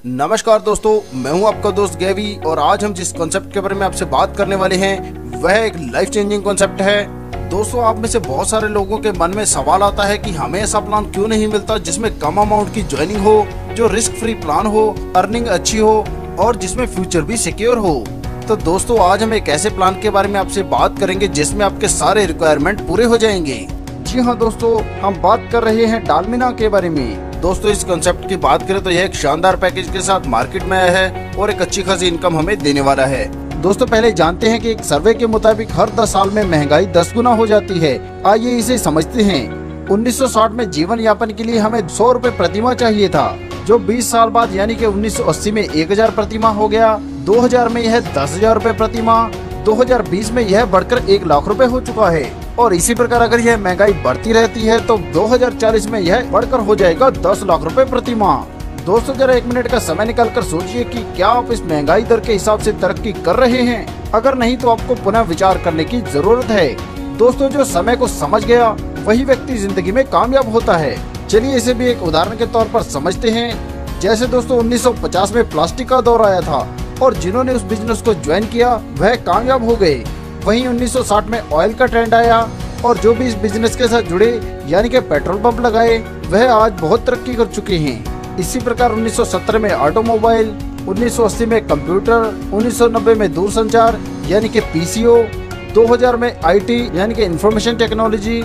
नमस्कार दोस्तों, मैं हूं आपका दोस्त गैवी और आज हम जिस कॉन्सेप्ट के बारे में आपसे बात करने वाले हैं वह एक लाइफ चेंजिंग कॉन्सेप्ट है। दोस्तों, आप में से बहुत सारे लोगों के मन में सवाल आता है कि हमें ऐसा प्लान क्यों नहीं मिलता जिसमें कम अमाउंट की ज्वाइनिंग हो, जो रिस्क फ्री प्लान हो, अर्निंग अच्छी हो और जिसमें फ्यूचर भी सिक्योर हो। तो दोस्तों, आज हम एक ऐसे प्लान के बारे में आपसे बात करेंगे जिसमें आपके सारे रिक्वायरमेंट पूरे हो जाएंगे। जी हाँ दोस्तों, हम बात कर रहे हैं डालमिना के बारे में। दोस्तों, इस कंसेप्ट की बात करें तो यह एक शानदार पैकेज के साथ मार्केट में आया है और एक अच्छी खासी इनकम हमें देने वाला है। दोस्तों, पहले जानते हैं कि एक सर्वे के मुताबिक हर 10 साल में महंगाई 10 गुना हो जाती है। आइए इसे समझते हैं। 1960 में जीवन यापन के लिए हमें 100 रुपए प्रति माह चाहिए था, जो 20 साल बाद यानी कि 1980 में 1000 प्रति माह हो गया। 2000 में यह 10,000 रुपए प्रति माह, 2020 में यह बढ़कर 1 लाख रुपए हो चुका है। और इसी प्रकार अगर यह महंगाई बढ़ती रहती है तो 2040 में यह बढ़कर हो जाएगा 10 लाख रुपए प्रति माह। दोस्तों, जरा 1 मिनट का समय निकालकर सोचिए कि क्या आप इस महंगाई दर के हिसाब से तरक्की कर रहे हैं। अगर नहीं तो आपको पुनः विचार करने की जरूरत है। दोस्तों, जो समय को समझ गया वही व्यक्ति जिंदगी में कामयाब होता है। चलिए इसे भी एक उदाहरण के तौर पर समझते हैं। जैसे दोस्तों, 1950 में प्लास्टिक का दौर आया था और जिन्होंने उस बिजनेस को ज्वाइन किया वह कामयाब हो गए। वहीं 1960 में ऑयल का ट्रेंड आया और जो भी इस बिजनेस के साथ जुड़े यानी कि पेट्रोल पंप लगाए वह आज बहुत तरक्की कर चुके हैं। इसी प्रकार 1970 में ऑटोमोबाइल, 1980 में कंप्यूटर, 1990 में दूरसंचार यानी कि पीसीओ, 2000 में आईटी यानी कि इंफॉर्मेशन टेक्नोलॉजी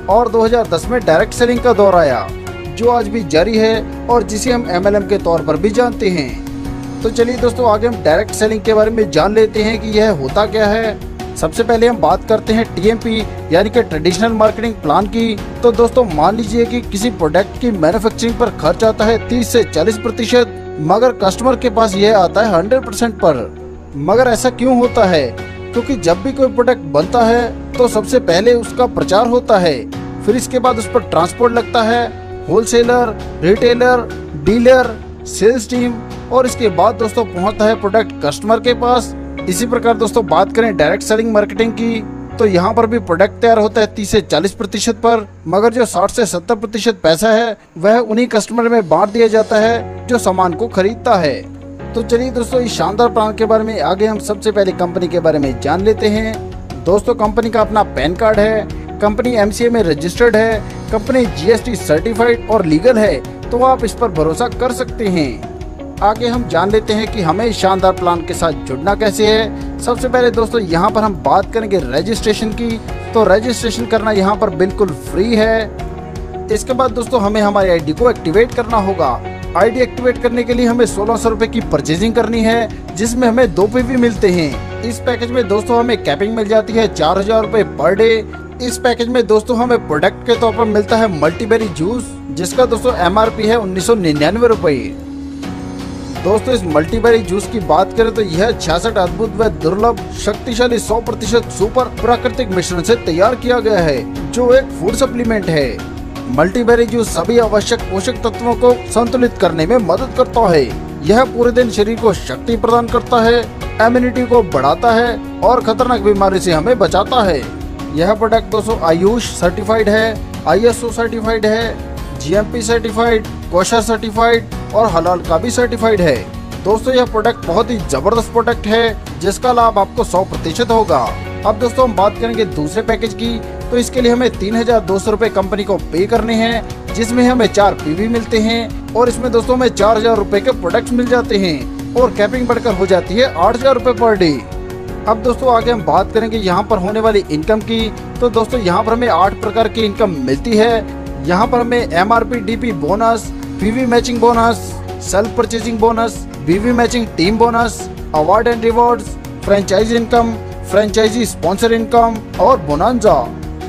और 2010 में डायरेक्ट सेलिंग का दौर आया, जो आज भी जारी है और जिसे हम MLM के तौर पर भी जानते हैं। तो चलिए दोस्तों, आगे हम डायरेक्ट सेलिंग के बारे में जान लेते हैं कि यह होता क्या है। सबसे पहले हम बात करते हैं TMP यानी कि ट्रेडिशनल मार्केटिंग प्लान की। तो दोस्तों, मान लीजिए कि किसी प्रोडक्ट की मैन्युफैक्चरिंग पर खर्च आता है 30 से 40%, मगर कस्टमर के पास यह आता है 100% पर। मगर ऐसा क्यों होता है? क्योंकि जब भी कोई प्रोडक्ट बनता है तो सबसे पहले उसका प्रचार होता है, फिर इसके बाद उस पर ट्रांसपोर्ट लगता है, wholesaler, retailer, dealer, sales team और इसके बाद दोस्तों पहुंचता है प्रोडक्ट कस्टमर के पास। इसी प्रकार दोस्तों, बात करें डायरेक्ट सेलिंग मार्केटिंग की तो यहाँ पर भी प्रोडक्ट तैयार होता है 30 से 40% पर, मगर जो 60 से 70% पैसा है वह उन्हीं कस्टमर में बांट दिया जाता है जो सामान को खरीदता है। तो चलिए दोस्तों, इस शानदार प्लान के बारे में आगे हम सबसे पहले कंपनी के बारे में जान लेते हैं। दोस्तों, कंपनी का अपना पैन कार्ड है, कंपनी MCA में रजिस्टर्ड है, कंपनी GST सर्टिफाइड और लीगल है, तो आप इस पर भरोसा कर सकते हैं। आगे हम जान लेते हैं कि हमें इस शानदार प्लान के साथ जुड़ना कैसे है। सबसे पहले दोस्तों, यहाँ पर हम बात करेंगे रजिस्ट्रेशन की। तो रजिस्ट्रेशन करना यहाँ पर बिल्कुल फ्री है। इसके बाद दोस्तों, हमें हमारी ID को एक्टिवेट करना होगा। ID एक्टिवेट करने के लिए हमें 1600 रुपए की परचेजिंग करनी है, जिसमें हमें 2 PV मिलते हैं। इस पैकेज में दोस्तों हमें कैपिंग मिल जाती है 4000 रुपए पर डे। इस पैकेज में दोस्तों हमें प्रोडक्ट के तौर पर मिलता है मल्टीबेरी जूस, जिसका दोस्तों MRP है 1999 रुपए। दोस्तों, इस मल्टीबेरी जूस की बात करें तो यह 66 अद्भुत व दुर्लभ शक्तिशाली 100% सुपर प्राकृतिक मिश्रण से तैयार किया गया है, जो एक फूड सप्लीमेंट है। मल्टीबेरी जूस सभी आवश्यक पोषक तत्वों को संतुलित करने में मदद करता है। यह पूरे दिन शरीर को शक्ति प्रदान करता है, इम्यूनिटी को बढ़ाता है और खतरनाक बीमारी से हमें बचाता है। यह प्रोडक्ट दोस्तों आयुष सर्टिफाइड है, ISO सर्टिफाइड है, GMP सर्टिफाइड, कोशा सर्टिफाइड और हलाल का भी सर्टिफाइड है। दोस्तों, यह प्रोडक्ट बहुत ही जबरदस्त प्रोडक्ट है जिसका लाभ आपको 100% होगा। अब दोस्तों हम बात करेंगे दूसरे पैकेज की। तो इसके लिए हमें 3200 रुपए कंपनी को पे करने हैं, जिसमें हमें 4 PV मिलते हैं और इसमें दोस्तों हमें 4000 रुपए के प्रोडक्ट्स मिल जाते हैं और कैपिंग बढ़कर हो जाती है 8000 रुपए पर डे। अब दोस्तों आगे हम बात करेंगे यहाँ पर होने वाली इनकम की। तो दोस्तों, यहाँ पर हमें 8 प्रकार की इनकम मिलती है। यहाँ पर हमें MRP DP bonus, PV matching bonus, self purchasing bonus, PV matching team bonus, award and rewards, franchisee income, franchisee sponsor income और बोनांजा।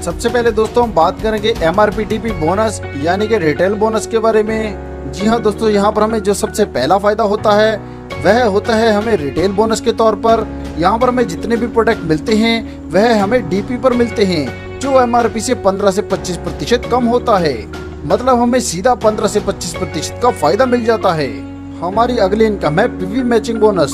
सबसे पहले दोस्तों हम बात करेंगे MRP DP बोनस यानी कि रिटेल बोनस के बारे में। जी हाँ दोस्तों, यहाँ पर हमें जो सबसे पहला फायदा होता है वह होता है हमें रिटेल बोनस के तौर पर। यहाँ पर हमें जितने भी प्रोडक्ट मिलते हैं वह हमें DP पर मिलते हैं, जो MRP से 15 से 25% कम होता है। मतलब हमें सीधा 15 से 25% का फायदा मिल जाता है। हमारी अगली इनकम है PV मैचिंग बोनस।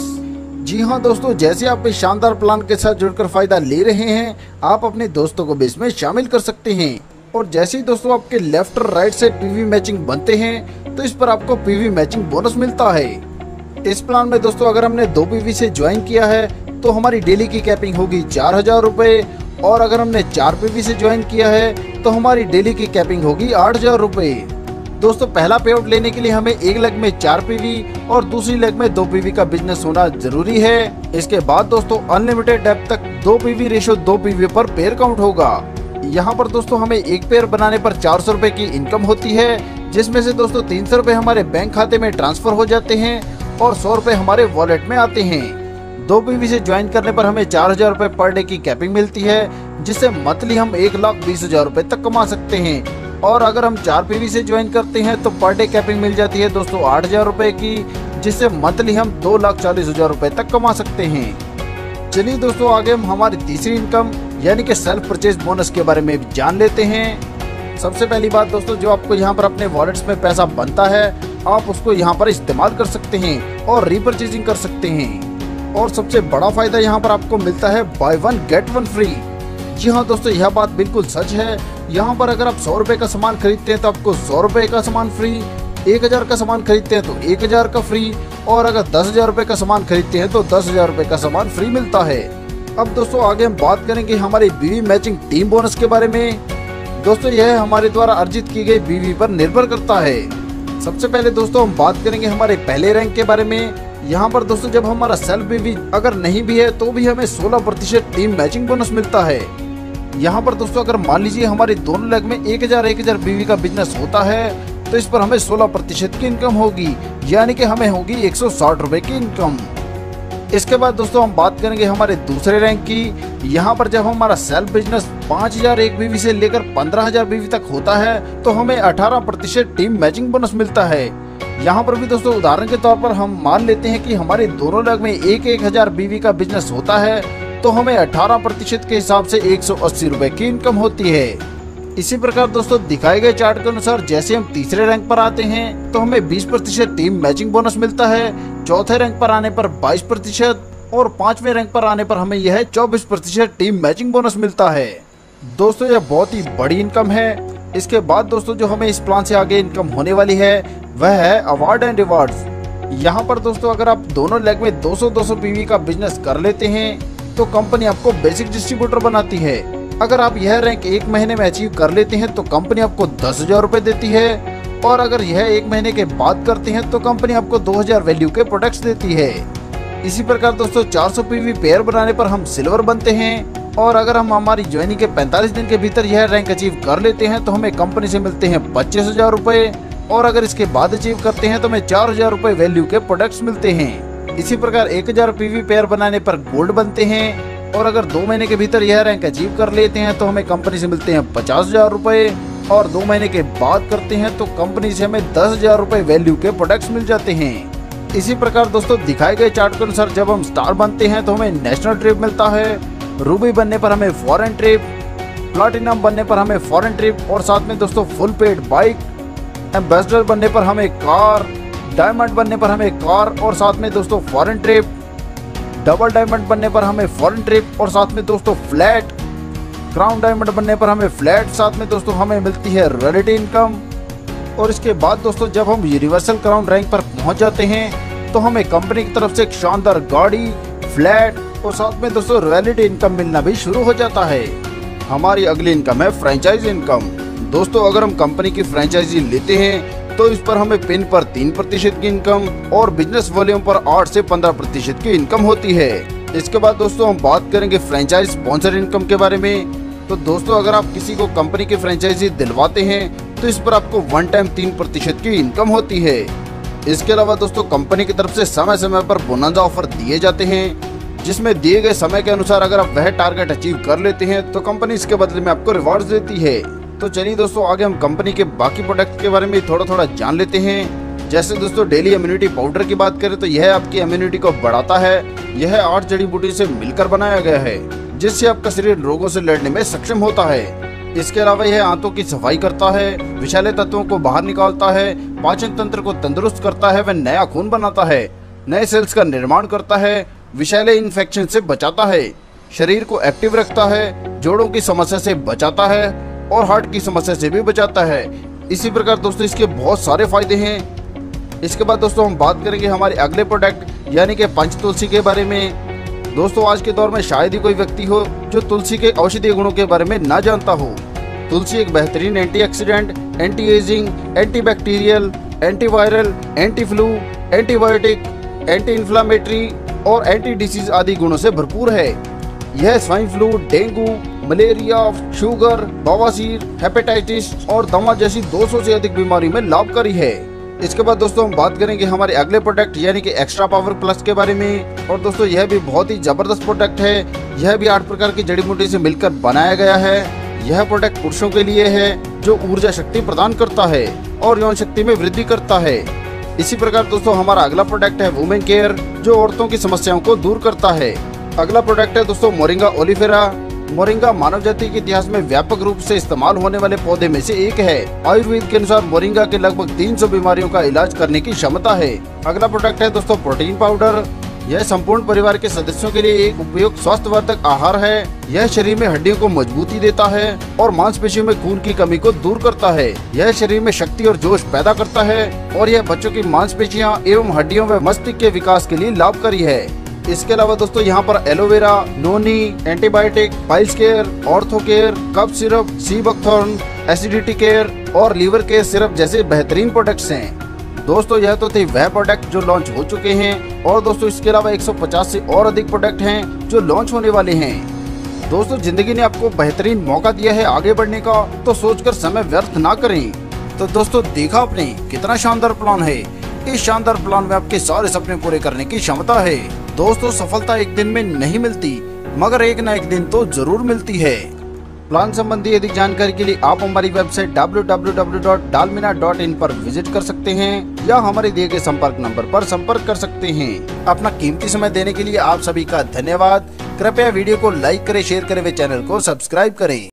जी हाँ दोस्तों, जैसे आप इस शानदार प्लान के साथ जुड़कर फायदा ले रहे हैं, आप अपने दोस्तों को भी इसमें शामिल कर सकते हैं। और जैसे ही दोस्तों आपके लेफ्ट और राइट से PV मैचिंग बनते हैं तो इस पर आपको PV मैचिंग बोनस मिलता है। इस प्लान में दोस्तों अगर हमने 2 पीवी से ज्वाइन किया है तो हमारी डेली की कैपिंग होगी 4000 रुपए, और अगर हमने 4 पीवी से ज्वाइन किया है तो हमारी डेली की कैपिंग होगी 8000 रुपए। दोस्तों पहला पे आउट लेने के लिए हमें एक लेग में 4 पीवी और दूसरी लेग में 2 पीवी का बिजनेस होना जरूरी है। इसके बाद दोस्तों अनलिमिटेड डेप्थ तक 2 पीवी रेशो 2 पीवी पर पेयर काउंट होगा। यहाँ पर दोस्तों हमें एक पेयर बनाने पर 400 रुपए की इनकम होती है, जिसमें से दोस्तों 300 रुपए हमारे बैंक खाते में ट्रांसफर हो जाते हैं और 100 रुपए हमारे वॉलेट में आते हैं। 2 पीवी से ज्वाइन करने पर हमें 4000 रुपए पर डे की कैपिंग मिलती है, जिससे मंथली हम 1,20,000 रुपए तक कमा सकते हैं। और अगर हम 4 पीवी से ज्वाइन करते हैं तो पर डे कैपिंग मिल जाती है दोस्तों 8000 रुपए की, जिससे मंथली हम 2,40,000 रुपए तक कमा सकते हैं। चलिए दोस्तों आगे हम हमारी तीसरी इनकम यानी कि सेल्फ परचेज बोनस के बारे में भी जान लेते हैं। सबसे पहली बात दोस्तों, जो आपको यहाँ पर अपने वॉलेट्स में पैसा बनता है आप उसको यहाँ पर इस्तेमाल कर सकते हैं और रिपर्चेजिंग कर सकते हैं। और सबसे बड़ा फायदा यहाँ पर आपको मिलता है बाय 1 गेट 1 फ्री। जी हाँ दोस्तों, यह बात बिल्कुल सच है। यहाँ पर अगर आप 100 रुपए का सामान खरीदते हैं तो आपको 100 रुपए का सामान फ्री, 1000 का सामान खरीदते हैं तो 1000 का फ्री, और अगर 10,000 रुपए का सामान खरीदते हैं तो 10,000 रुपए का सामान फ्री मिलता है। अब दोस्तों आगे हम बात करेंगे हमारी बीवी मैचिंग टीम बोनस के बारे में। दोस्तों यह हमारे द्वारा अर्जित की गई बीवी पर निर्भर करता है। सबसे पहले दोस्तों हम बात करेंगे हमारे पहले रैंक के बारे में। यहाँ पर दोस्तों जब हमारा सेल्फ बीवी अगर नहीं भी है तो भी हमें 16% टीम मैचिंग बोनस मिलता है। यहाँ पर दोस्तों अगर मान लीजिए हमारे दोनों लेग में 1000 बीवी का बिजनेस होता है तो इस पर हमें 16% की इनकम होगी, यानी कि हमें होगी 160 रुपए की इनकम। इसके बाद दोस्तों हम बात करेंगे हमारे दूसरे रैंक की। यहाँ पर जब हमारा सेल्फ बिजनेस 5001 बीवी से लेकर 15000 बीवी तक होता है तो हमें 18% टीम मैचिंग बोनस मिलता है। यहाँ पर भी दोस्तों उदाहरण के तौर पर हम मान लेते हैं कि हमारे दोनों लेग में 1000 बीवी का बिजनेस होता है तो हमें 18% के हिसाब से 180 रुपए की इनकम होती है। इसी प्रकार दोस्तों दिखाए गए चार्ट के अनुसार जैसे हम तीसरे रैंक पर आते हैं तो हमें 20% टीम मैचिंग बोनस मिलता है, चौथे रैंक पर आने पर 22% और 5वें रैंक पर आने पर हमें यह 24% टीम मैचिंग बोनस मिलता है। दोस्तों यह बहुत ही बड़ी इनकम है। इसके बाद दोस्तों जो हमें इस प्लान से आगे इनकम होने वाली है वह है अवार्ड एंड रिवार्ड्स। यहाँ पर दोस्तों अगर आप दोनों लेग में 200 पीवी का बिजनेस कर लेते हैं तो कंपनी आपको बेसिक डिस्ट्रीब्यूटर बनाती है। अगर आप यह रैंक 1 महीने में अचीव कर लेते हैं तो कंपनी आपको 10,000 रुपए देती है, और अगर यह 1 महीने के बाद करते हैं तो कंपनी आपको 2000 वैल्यू के प्रोडक्ट्स देती है। इसी प्रकार दोस्तों 400 पीवी पेयर बनाने पर हम सिल्वर बनते हैं, और अगर हम हमारी ज्वाइनिंग के 45 दिन के भीतर यह रैंक अचीव कर लेते हैं तो हमें कंपनी से मिलते हैं 25,000 रुपए, और अगर इसके बाद अचीव करते हैं तो हमें 4000 रुपए वैल्यू के प्रोडक्ट्स मिलते हैं। इसी प्रकार 1000 पीवी पेयर बनाने पर गोल्ड बनते हैं, और अगर 2 महीने के भीतर यह रैंक अचीव कर लेते हैं तो हमें कंपनी से मिलते हैं 50,000 रुपए, और 2 महीने के बाद करते हैं तो कंपनी से हमें 10,000 रुपए वैल्यू के प्रोडक्ट्स मिल जाते हैं। इसी प्रकार दोस्तों दिखाए गए चार्ट के अनुसार जब हम स्टार बनते हैं तो हमें नेशनल ट्रिप मिलता है, रूबी बनने पर हमें फॉरेन ट्रिप, प्लाटिनम बनने पर हमें फॉरेन ट्रिप, और साथ में दोस्तों फुल पेड बाइक, एम्बेसडर बनने पर हमें कार, डायमंड बनने पर हमें कार और साथ में दोस्तों फॉरेन ट्रिप, डबल डायमंड बनने पर हमें फॉरेन ट्रिप और साथ में दोस्तों फ्लैट, क्राउन डायमंड बनने पर हमें फ्लैट, साथ में दोस्तों हमें मिलती है रॉयल्टी इनकम। और इसके बाद दोस्तों जब हम यूनिवर्सल क्राउन रैंक पर पहुंच जाते हैं तो हमें कंपनी की तरफ से एक शानदार गाड़ी, फ्लैट और साथ में दोस्तों रॉयल्टी इनकम मिलना भी शुरू हो जाता है। हमारी अगली इनकम है फ्रेंचाइज इनकम। दोस्तों अगर हम कंपनी की फ्रेंचाइजी लेते हैं तो इस पर हमें पिन पर 3% की इनकम और बिजनेस वॉल्यूम पर 8 से 15% की इनकम होती है। इसके बाद दोस्तों हम बात करेंगे फ्रेंचाइज स्पॉन्सर इनकम के बारे में। तो दोस्तों अगर आप किसी को कंपनी की फ्रेंचाइजी दिलवाते हैं तो इस पर आपको 1 टाइम 3% की इनकम होती है। इसके अलावा दोस्तों कंपनी की तरफ से समय समय पर बोनस ऑफर दिए जाते हैं, जिसमें दिए गए समय के अनुसार अगर आप वह टारगेट अचीव कर लेते हैं तो कंपनी इसके बदले में आपको रिवॉर्ड्स देती है। तो चलिए दोस्तों आगे हम कंपनी के बाकी प्रोडक्ट के बारे में थोड़ा जान लेते हैं। जैसे दोस्तों डेली इम्यूनिटी पाउडर की बात करें तो यह आपकी इम्यूनिटी को बढ़ाता है। यह 8 जड़ी बूटी से मिलकर बनाया गया है, जिससे आपका शरीर रोगों से लड़ने में सक्षम होता है। इसके अलावा यह आंतों की सफाई करता है, विषैले तत्वों को बाहर निकालता है, पाचन तंत्र को तंदुरुस्त करता है, वह नया खून बनाता है, नए सेल्स का निर्माण करता है, विषैले इन्फेक्शन से बचाता है, शरीर को एक्टिव रखता है, जोड़ों की समस्या से बचाता है और हार्ट की समस्या से भी बचाता है। इसी प्रकार दोस्तों इसके बहुत सारे फायदे हैं। इसके बाद दोस्तों हम बात करेंगे हमारे अगले प्रोडक्ट यानी कि पंच तुलसी के बारे में। दोस्तों आज के दौर में शायद ही कोई व्यक्ति हो जो तुलसी के औषधीय गुणों के बारे में ना जानता हो। तुलसी एक बेहतरीन antioxidant, anti ageing, antibacterial, antiviral, anti flu, antibiotic, anti inflammatory और एंटी डिसीज आदि गुणों से भरपूर है। यह swine flu, dengue, malaria, sugar, बवासीर, हेपेटाइटिस और दमा जैसी 200 से अधिक बीमारी में लाभकारी है। इसके बाद दोस्तों हम बात करेंगे हमारे अगले प्रोडक्ट यानी कि एक्स्ट्रा पावर प्लस के बारे में। और दोस्तों यह भी बहुत ही जबरदस्त प्रोडक्ट है। यह भी 8 प्रकार की जड़ी बूटी से मिलकर बनाया गया है। यह प्रोडक्ट पुरुषों के लिए है जो ऊर्जा शक्ति प्रदान करता है और यौन शक्ति में वृद्धि करता है। इसी प्रकार दोस्तों हमारा अगला प्रोडक्ट है वुमेन केयर जो औरतों की समस्याओं को दूर करता है। अगला प्रोडक्ट है दोस्तों मोरिंगा ओलिफेरा। मोरिंगा मानव जाति के इतिहास में व्यापक रूप से इस्तेमाल होने वाले पौधे में से एक है। आयुर्वेद के अनुसार मोरिंगा के लगभग 300 बीमारियों का इलाज करने की क्षमता है। अगला प्रोडक्ट है दोस्तों प्रोटीन पाउडर। यह संपूर्ण परिवार के सदस्यों के लिए एक उपयुक्त स्वास्थ्यवर्धक आहार है। यह शरीर में हड्डियों को मजबूती देता है और मांसपेशियों में खून की कमी को दूर करता है। यह शरीर में शक्ति और जोश पैदा करता है और यह बच्चों की मांसपेशियां एवं हड्डियों व मस्तिष्क के विकास के लिए लाभकारी है। इसके अलावा दोस्तों यहाँ पर aloe vera, noni, antibiotic, piles care, ortho care, cough syrup, sea buckthorn, acidity care और लीवर केयर सिरप जैसे बेहतरीन प्रोडक्ट्स हैं। दोस्तों यह तो थे वह प्रोडक्ट जो लॉन्च हो चुके हैं और दोस्तों इसके अलावा 150 से और अधिक प्रोडक्ट हैं जो लॉन्च होने वाले हैं। दोस्तों जिंदगी ने आपको बेहतरीन मौका दिया है आगे बढ़ने का, तो सोचकर समय व्यर्थ ना करें। तो दोस्तों देखा आपने कितना शानदार प्लान है। इस शानदार प्लान में आपके सारे सपने पूरे करने की क्षमता है। दोस्तों सफलता एक दिन में नहीं मिलती मगर एक न एक दिन तो जरूर मिलती है। प्लान संबंधी अधिक जानकारी के लिए आप हमारी वेबसाइट www.dalmina.in पर विजिट कर सकते हैं या हमारे दिए गए संपर्क नंबर पर संपर्क कर सकते हैं। अपना कीमती समय देने के लिए आप सभी का धन्यवाद। कृपया वीडियो को लाइक करें, शेयर करें व चैनल को सब्सक्राइब करें।